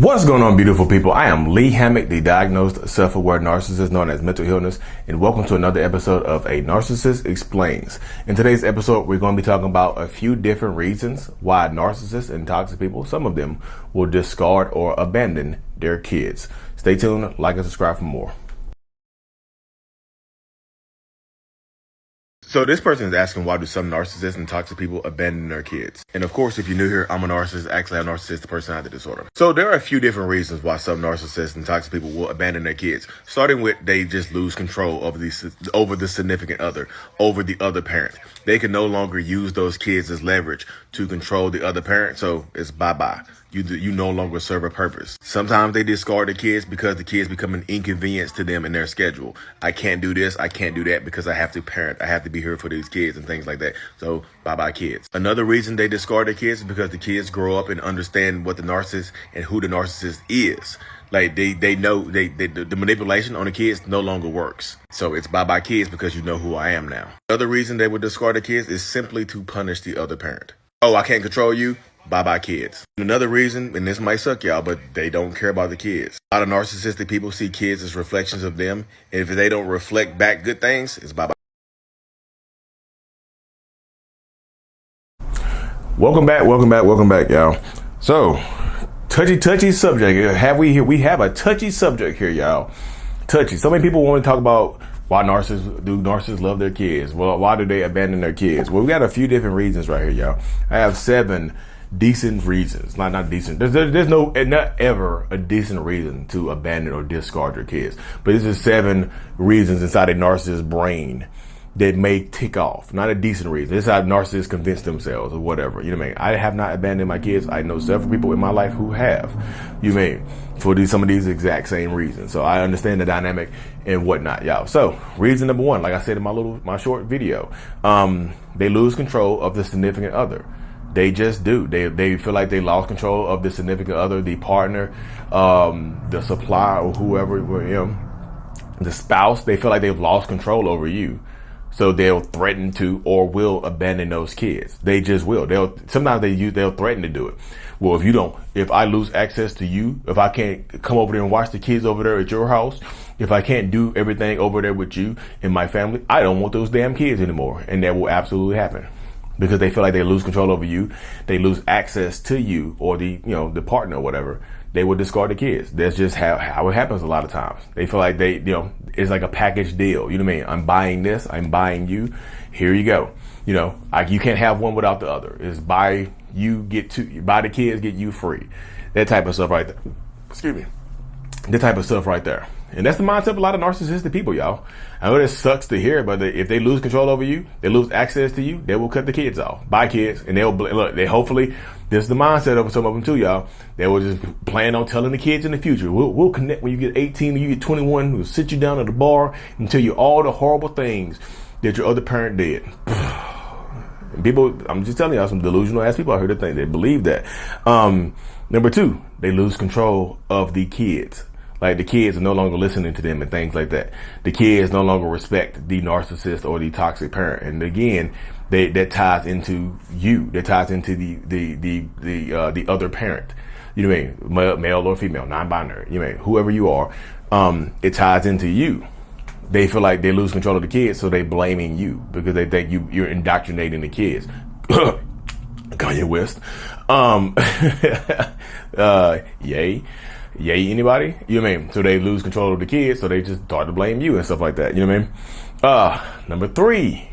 What's going on, beautiful people? I am Lee Hammock, the diagnosed self-aware narcissist known as mental illness, and welcome to another episode of A Narcissist Explains. In today's episode, we're going to be talking about a few different reasons why narcissists and toxic people, some of them, will discard or abandon their kids. Stay tuned, like and subscribe for more. So this person is asking, why do some narcissists and toxic people abandon their kids? And of course, if you're new here, I'm a narcissist. Actually, I'm a narcissistic personality disorder. So there are a few different reasons why some narcissists and toxic people will abandon their kids. Starting with, they just lose control over the significant other, over the other parent. They can no longer use those kids as leverage to control the other parent. So it's bye-bye. You no longer serve a purpose. Sometimes they discard the kids because the kids become an inconvenience to them in their schedule. I can't do this, I can't do that because I have to parent. I have to be here for these kids and things like that. So bye-bye kids. Another reason they discard their kids is because the kids grow up and understand what the narcissist and who the narcissist is. Like they know the manipulation on the kids no longer works. So it's bye-bye kids because you know who I am now. The other reason they would discard the kids is simply to punish the other parent. Oh, I can't control you? Bye-bye kids. Another reason, and this might suck y'all, but they don't care about the kids. A lot of narcissistic people see kids as reflections of them. And if they don't reflect back good things, it's bye-bye. Welcome back, y'all. So, touchy subject. We have a touchy subject here, y'all. Touchy. So many people want to talk about why narcissists love their kids. Well, why do they abandon their kids? Well, we got a few different reasons right here, y'all. I have 7 decent reasons. Not decent. There's not ever a decent reason to abandon or discard your kids. But this is 7 reasons inside a narcissist's brain that may tick off. Not a decent reason. This is how narcissists convince themselves or whatever. You know what I mean? I have not abandoned my kids. I know several people in my life who have. You mean for some of these exact same reasons. So I understand the dynamic and whatnot, y'all. So reason number 1, like I said in my short video, they lose control of the significant other. They just do. They feel like they lost control of the significant other, the partner, the supplier, or whoever, the spouse. They feel like they've lost control over you. So they'll threaten to or will abandon those kids. They just will. They'll threaten to do it. Well, if I lose access to you, if I can't come over there and watch the kids over there at your house, if I can't do everything over there with you and my family, I don't want those damn kids anymore. And that will absolutely happen. Because they feel like they lose control over you, they lose access to you or the partner or whatever, they will discard the kids. That's just how it happens a lot of times. They feel like it's like a package deal. You know what I mean? I'm buying this, I'm buying you. Here you go. You can't have one without the other. It's buy the kids, get you free. That type of stuff right there. Excuse me. That type of stuff right there. And that's the mindset of a lot of narcissistic people, y'all. I know this sucks to hear, but if they lose control over you, they lose access to you, they will cut the kids off. Bye, kids. And hopefully, this is the mindset of some of them too, y'all. They will just plan on telling the kids in the future, we'll connect when you get 18 or you get 21. We'll sit you down at the bar and tell you all the horrible things that your other parent did. And people, I'm just telling y'all, some delusional ass people out here that think they believe that. Number 2, they lose control of the kids. Like the kids are no longer listening to them and things like that. The kids no longer respect the narcissist or the toxic parent. And again, that ties into you. That ties into the other parent. You know what I mean? Male or female, non-binary. You know what I mean? Whoever you are, it ties into you. They feel like they lose control of the kids, so they blaming you because they think you're indoctrinating the kids. Kanye West. Yay, anybody? You know what I mean? So they lose control of the kids, so they just start to blame you and stuff like that. You know what I mean? Number 3,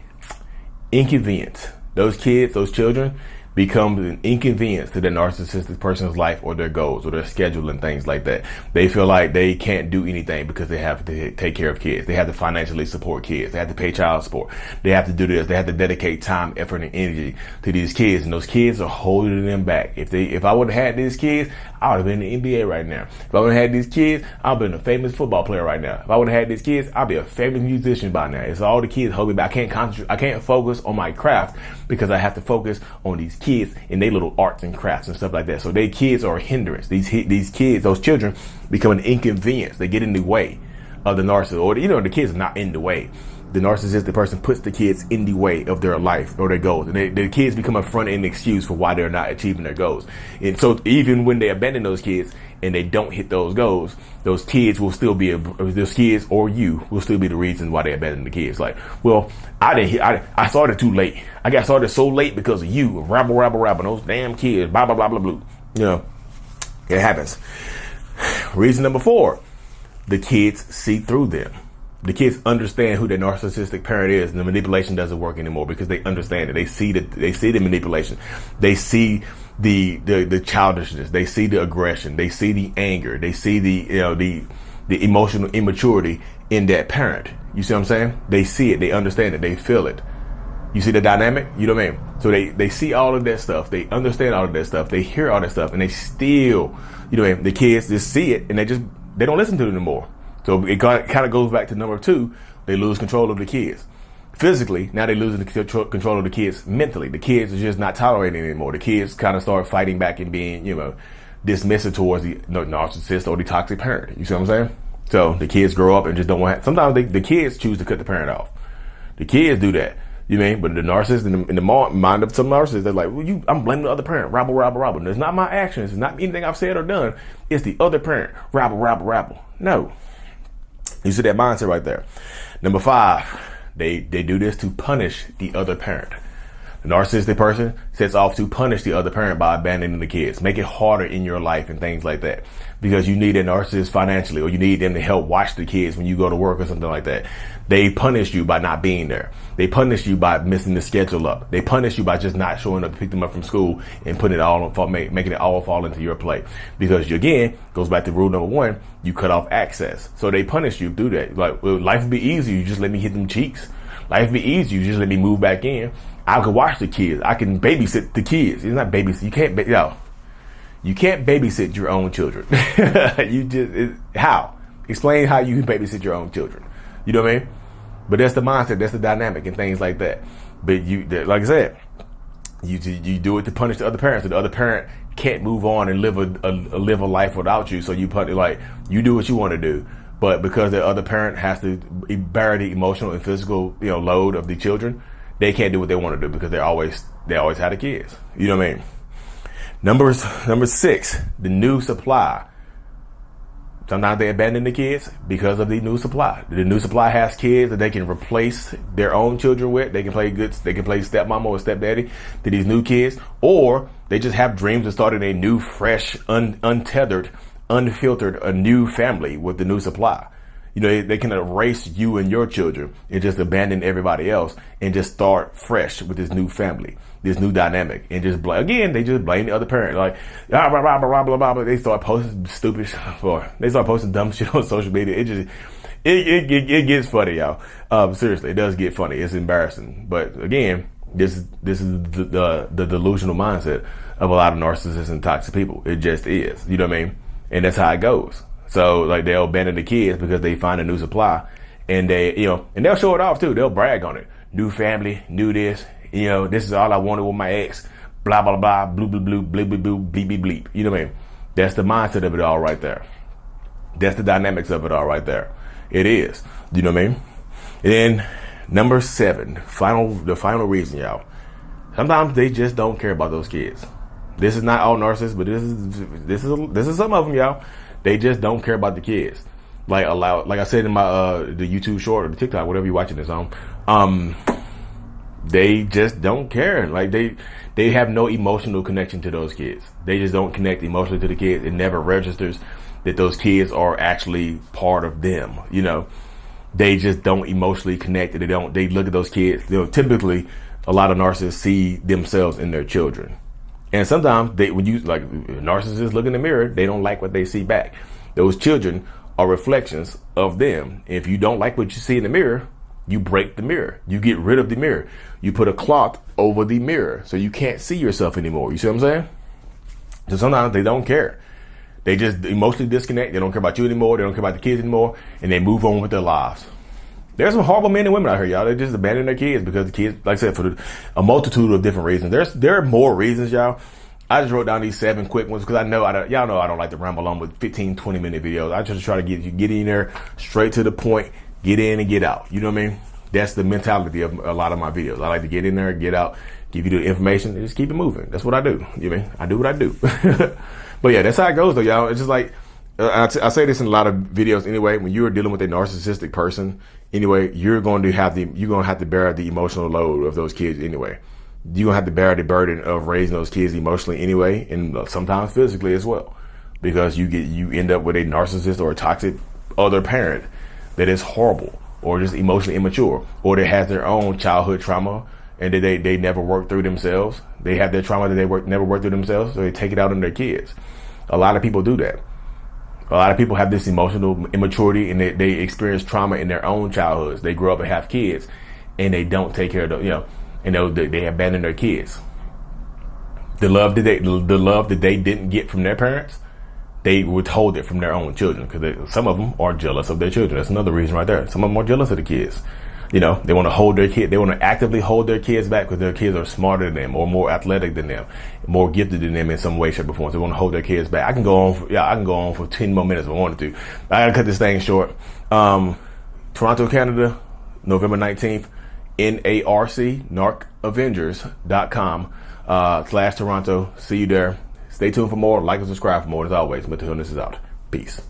inconvenience. Those children become an inconvenience to the narcissistic person's life or their goals or their schedule and things like that. They feel like they can't do anything because they have to take care of kids. They have to financially support kids. They have to pay child support. They have to do this. They have to dedicate time, effort, and energy to these kids. And those kids are holding them back. If I would have had these kids, I would have been in the NBA right now. If I would have had these kids, I'd have been a famous football player right now. If I would have had these kids, I'd be a famous musician by now. It's all the kids holding me back. I can't concentrate. I can't focus on my craft because I have to focus on these kids and their little arts and crafts and stuff like that. So they kids are a hindrance. These kids, those children, become an inconvenience. They get in the way of the narcissist, or the kids are not in the way. the narcissistic person puts the kids in the way of their life or their goals, and the kids become a front end excuse for why they're not achieving their goals. And so even when they abandon those kids and they don't hit those goals, those kids will still be those kids or you will still be the reason why they abandon the kids. Like, well, I started too late. I got started so late because of you. Rabble, those damn kids. Blah blah blah blah blah. You know, it happens. Reason number 4: the kids see through them. The kids understand who their narcissistic parent is, and the manipulation doesn't work anymore because they understand it. They see the manipulation. They see the childishness. They see the aggression. They see the anger. They see the emotional immaturity in that parent. You see what I'm saying? They see it. They understand it. They feel it. You see the dynamic? You know what I mean? So they see all of that stuff. They understand all of that stuff. They hear all that stuff, and they still, you know what I mean? The kids just see it, and they don't listen to it anymore. So it kind of goes back to number 2. They lose control of the kids. Physically, now they're losing control of the kids mentally. The kids are just not tolerating it anymore. The kids kind of start fighting back and being, dismissive towards the narcissist or the toxic parent. You see what I'm saying? So the kids grow up and just don't want. Sometimes the kids choose to cut the parent off. The kids do that. You mean? But the narcissist in the mind of some narcissists, they're like, well, I'm blaming the other parent. Rabble. It's not my actions. It's not anything I've said or done. It's the other parent. Rabble. No. You see that mindset right there. Number 5, they do this to punish the other parent. The narcissistic person sets off to punish the other parent by abandoning the kids, make it harder in your life and things like that, because you need a narcissist financially, or you need them to help watch the kids when you go to work or something like that. They punish you by not being there. They punish you by missing the schedule up. They punish you by just not showing up to pick them up from school and putting it all making it all fall into your plate. Because again, goes back to rule number 1, you cut off access. So they punish you through that. Like, well, life would be easy. You just let me hit them cheeks. Life would be easy. You just let me move back in. I could watch the kids. I can babysit the kids. It's not babysit. You can't babysit your own children. How? Explain how you can babysit your own children. You know what I mean? But that's the mindset. That's the dynamic and things like that. But like I said, you do it to punish the other parent. So the other parent can't move on and live a life without you. So you do what you want to do. But because the other parent has to bear the emotional and physical, load of the children, they can't do what they want to do because they always have the kids. You know what I mean? Number 6, the new supply. Sometimes they abandon the kids because of the new supply. The new supply has kids that they can replace their own children with. They can play stepmama or stepdaddy to these new kids, or they just have dreams of starting a new, fresh, untethered, unfiltered, a new family with the new supply. They can erase you and your children and just abandon everybody else and just start fresh with this new family, this new dynamic, and just they just blame the other parent. Like, blah, blah, blah, blah, blah, blah. They start posting stupid, or they start posting dumb shit on social media. It gets funny, y'all. Seriously, it does get funny. It's embarrassing. But again, this is the delusional mindset of a lot of narcissists and toxic people. It just is. You know what I mean? And that's how it goes. So like they'll abandon the kids because they find a new supply, and and they'll show it off too. They'll brag on it. New family, new this. This is all I wanted with my ex. Blah blah blah. Blue blue blue bleep bleep bleep bleep bleep bleep. You know what I mean? That's the mindset of it all right there. That's the dynamics of it all right there. It is. You know what I mean? And then number 7, the final reason, y'all. Sometimes they just don't care about those kids. This is not all narcissists, but this is some of them, y'all. They just don't care about the kids. Like I said in my the YouTube short or the TikTok, whatever you're watching this on, they just don't care. Like they have no emotional connection to those kids. They just don't connect emotionally to the kids. It never registers that those kids are actually part of them. They just don't emotionally connect. They look at those kids. Typically a lot of narcissists see themselves in their children. And sometimes when narcissists look in the mirror, they don't like what they see back. Those children are reflections of them. If you don't like what you see in the mirror, you break the mirror. You get rid of the mirror. You put a cloth over the mirror so you can't see yourself anymore. You see what I'm saying? So sometimes they don't care. They just emotionally disconnect. They don't care about you anymore. They don't care about the kids anymore. And they move on with their lives. There's some horrible men and women out here, y'all. They just abandon their kids because the kids, like I said, for a multitude of different reasons. There are more reasons, y'all. I just wrote down these 7 quick ones because y'all know I don't like to ramble on with 15, 20-minute videos. I just try to get in there straight to the point, get in and get out. You know what I mean? That's the mentality of a lot of my videos. I like to get in there, get out, give you the information, and just keep it moving. That's what I do. You know, I do what I do. But yeah, that's how it goes though, y'all. It's just like, I say this in a lot of videos anyway. When you're dealing with a narcissistic person, anyway, you're going to have to bear the emotional load of those kids anyway. You're gonna have to bear the burden of raising those kids emotionally anyway, and sometimes physically as well, because you end up with a narcissist or a toxic other parent that is horrible or just emotionally immature, or that has their own childhood trauma and that they never worked through themselves. They have their trauma that they never worked through themselves, so they take it out on their kids. A lot of people do that. A lot of people have this emotional immaturity, and they experience trauma in their own childhoods. They grow up and have kids, and they don't take care of they abandon their kids. The love that they didn't get from their parents, they withhold it from their own children, because some of them are jealous of their children. That's another reason right there. Some of them are jealous of the kids. They want to hold their kid. They want to actively hold their kids back because their kids are smarter than them, or more athletic than them, more gifted than them in some way, shape, or form. So they want to hold their kids back. I can go on for 10 more minutes if I wanted to. I gotta cut this thing short. Toronto, Canada, November 19th, narcavengers.com /Toronto. See you there. Stay tuned for more. Like and subscribe for more. As always, Mental Illness is out. Peace.